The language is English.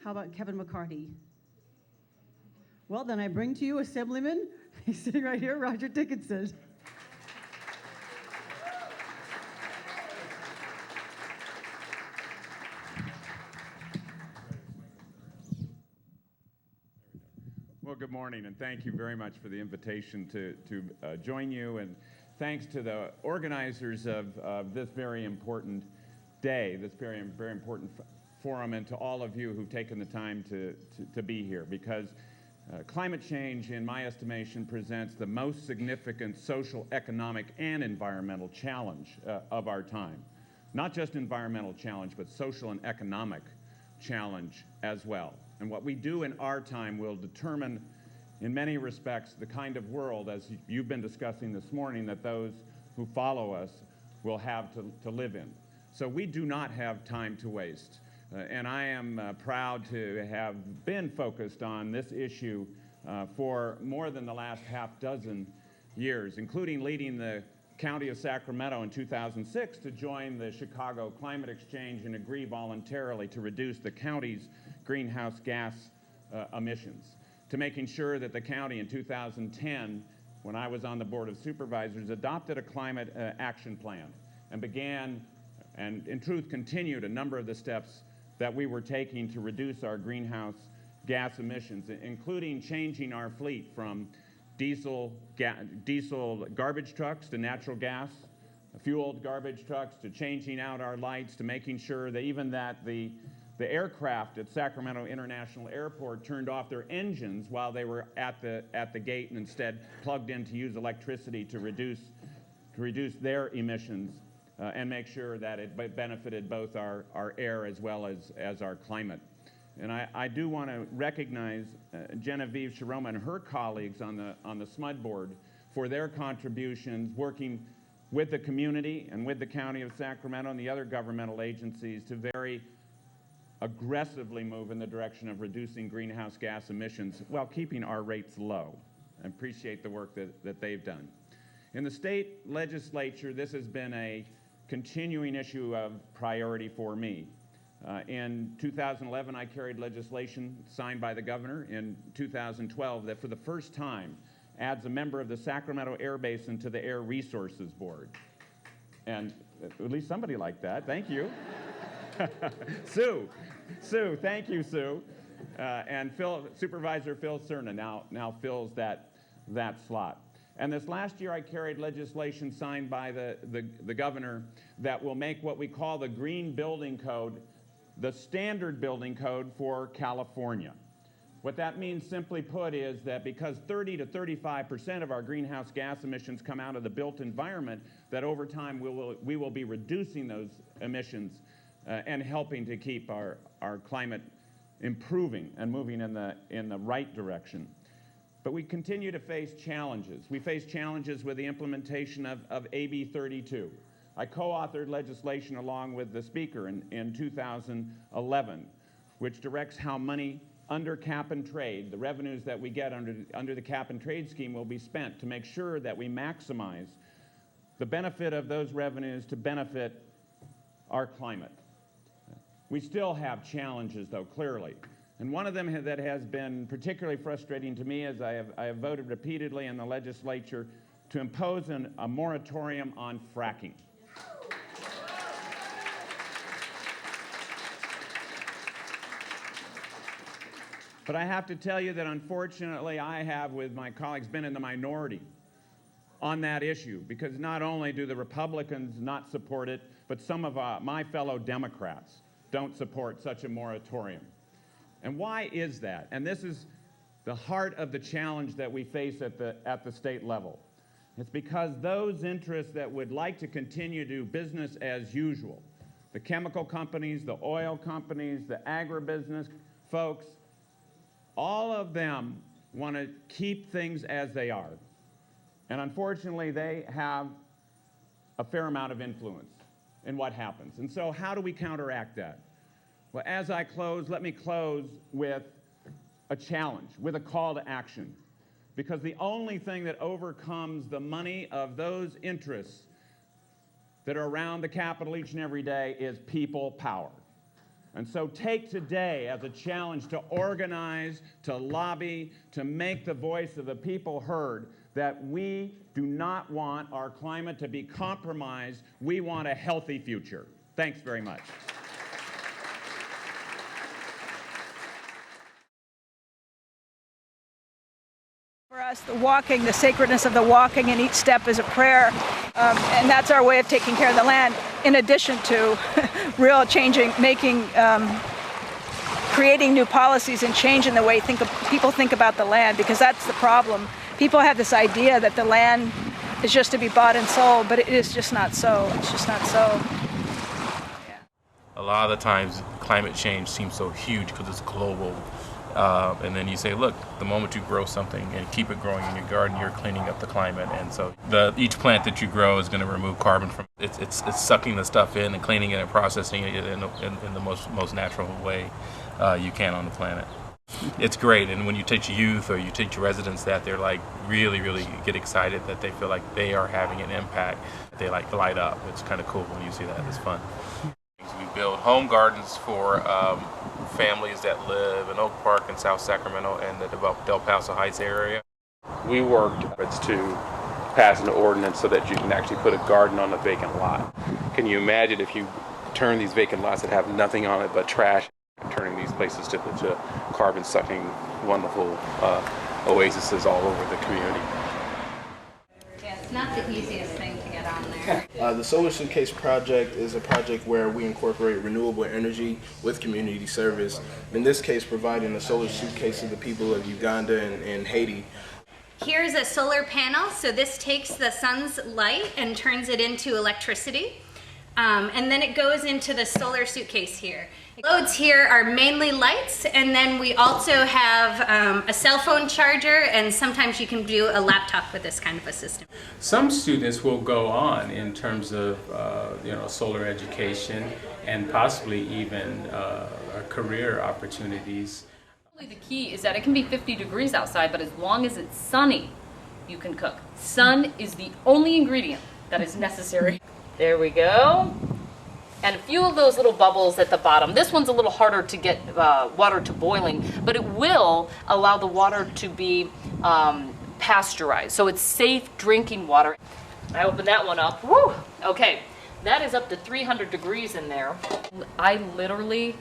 How about Kevin McCarty? Well, then I bring to you Assemblyman, he's sitting right here, Roger Dickinson. Well, good morning, and thank you very much for the invitation to join you, and thanks to the organizers of this very important day, this very important forum, and to all of you who've taken the time to be here, because climate change, in my estimation, presents the most significant social, economic, and environmental challenge of our time. Not just environmental challenge, but social and economic challenge as well. And what we do in our time will determine, in many respects, the kind of world, as you've been discussing this morning, that those who follow us will have to live in. So we do not have time to waste. And I am proud to have been focused on this issue for more than the last half dozen years, including leading the County of Sacramento in 2006 to join the Chicago Climate Exchange and agree voluntarily to reduce the county's greenhouse gas emissions, to making sure that the county in 2010, when I was on the Board of Supervisors, adopted a climate action plan and began, and in truth continued, a number of the steps that we were taking to reduce our greenhouse gas emissions, including changing our fleet from diesel garbage trucks to natural gas fueled garbage trucks, to changing out our lights, to making sure that even that the aircraft at Sacramento International Airport turned off their engines while they were at the gate and instead plugged in to use electricity to reduce their emissions and make sure that it benefited both our air as well as our climate. And I do want to recognize Genevieve Sharoma and her colleagues on the SMUD board for their contributions, working with the community and with the County of Sacramento and the other governmental agencies to very aggressively move in the direction of reducing greenhouse gas emissions while keeping our rates low. I appreciate the work that they've done. In the state legislature, this has been a continuing issue of priority for me. In 2011, I carried legislation signed by the governor in 2012 that for the first time adds a member of the Sacramento Air Basin to the Air Resources Board. And at least somebody liked that. Thank you. Sue, thank you, Sue. And Supervisor Phil Cerna now fills that slot. And this last year I carried legislation signed by the governor that will make what we call the Green Building Code the standard building code for California. What that means, simply put, is that because 30 to 35% of our greenhouse gas emissions come out of the built environment, that over time we will be reducing those emissions and helping to keep our climate improving and moving in the right direction. But we continue to face challenges. We face challenges with the implementation of AB 32. I co-authored legislation along with the Speaker in 2011, which directs how money under cap and trade, the revenues that we get under the cap and trade scheme, will be spent to make sure that we maximize the benefit of those revenues to benefit our climate. We still have challenges, though, clearly. And one of them that has been particularly frustrating to me is I have voted repeatedly in the legislature to impose a moratorium on fracking. But I have to tell you that unfortunately I have, with my colleagues, been in the minority on that issue, because not only do the Republicans not support it, but some of my fellow Democrats don't support such a moratorium. And why is that? And this is the heart of the challenge that we face at the state level. It's because those interests that would like to continue to do business as usual, the chemical companies, the oil companies, the agribusiness folks, all of them want to keep things as they are. And unfortunately, they have a fair amount of influence in what happens. And so how do we counteract that? Well, as I close, let me close with a challenge, with a call to action. Because the only thing that overcomes the money of those interests that are around the Capitol each and every day is people power. And so take today as a challenge to organize, to lobby, to make the voice of the people heard, that we do not want our climate to be compromised. We want a healthy future. Thanks very much. For us, the walking, the sacredness of the walking, and each step is a prayer, and that's our way of taking care of the land, in addition to real changing, creating new policies and changing the way people think about the land, because that's the problem. People have this idea that the land is just to be bought and sold, but it is just not so. It's just not so. Yeah. A lot of the times, climate change seems so huge because it's global. And then you say, look, the moment you grow something and keep it growing in your garden, you're cleaning up the climate. And so each plant that you grow is going to remove carbon from it. It's sucking the stuff in and cleaning it and processing it in the most natural way you can on the planet. It's great. And when you teach youth or you teach residents that, they're like really, really get excited that they feel like they are having an impact. They like light up. It's kind of cool when you see that. It's fun. We build home gardens for families that live in Oak Park and South Sacramento and the Del Paso Heights area. We worked to pass an ordinance so that you can actually put a garden on a vacant lot. Can you imagine if you turn these vacant lots that have nothing on it but trash, turning these places to carbon-sucking, wonderful oases all over the community? Yeah, it's not the easiest thing to get on there. The Solar Suitcase project is a project where we incorporate renewable energy with community service. In this case, providing a solar suitcase to the people of Uganda and Haiti. Here's a solar panel. So this takes the sun's light and turns it into electricity. And then it goes into the solar suitcase here. Loads here are mainly lights, and then we also have a cell phone charger, and sometimes you can do a laptop with this kind of a system. Some students will go on in terms of solar education and possibly even career opportunities. The key is that it can be 50 degrees outside, but as long as it's sunny, you can cook. Sun is the only ingredient that is necessary. There we go. And a few of those little bubbles at the bottom. This one's a little harder to get water to boiling, but it will allow the water to be pasteurized. So it's safe drinking water. I open that one up. Woo! Okay, that is up to 300 degrees in there. I literally